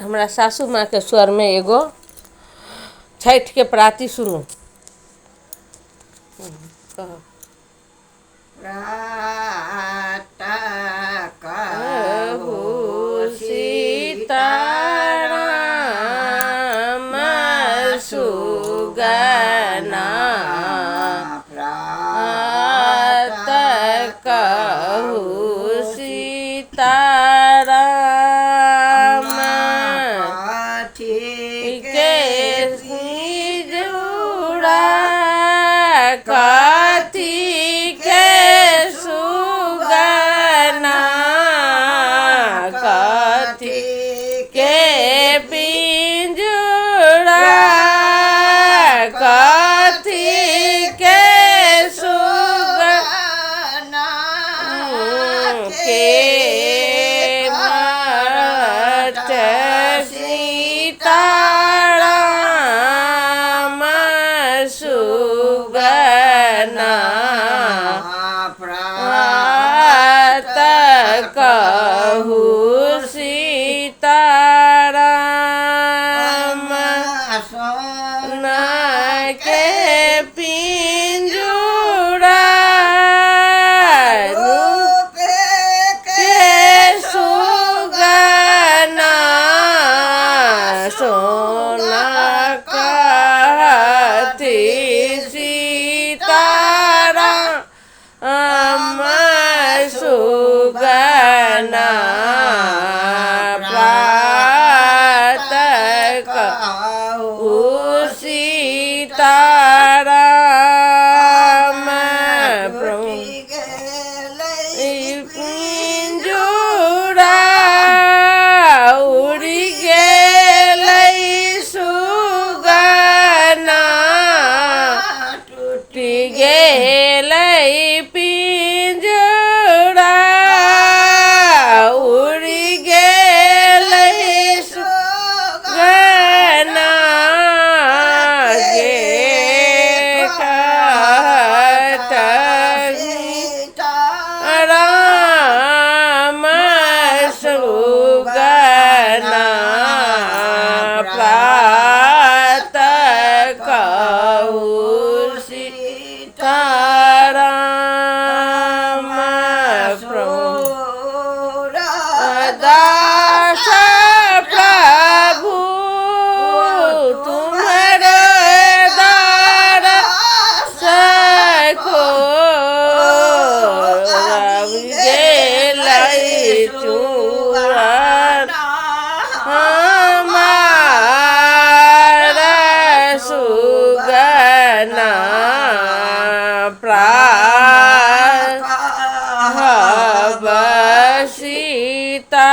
हमरा सासू माँ के स्वर में एगो छठ के प्राति सुनू। कहू सीताराम सुगना प्रात कहू सीताराम के जुड़ा कथी के सुगना कथी के पिंजरा कथी के सुगना के मत सीताराम सुगना प्रात कहू सीताराम सोना के पिंजरा रूप के सुगना सोना कथी सीताराम सुगना प्रात कहू सीताराम पिंजरा उड़ गेलै सुगना टूटि गेलै पिंजरा उड़ गेलै सुगना गे कहत राम सुगना प्रात कहू सीताराम दास प्रभु तुम्हारे दास को गेलै चूरन हमार सुगना प्रात सीता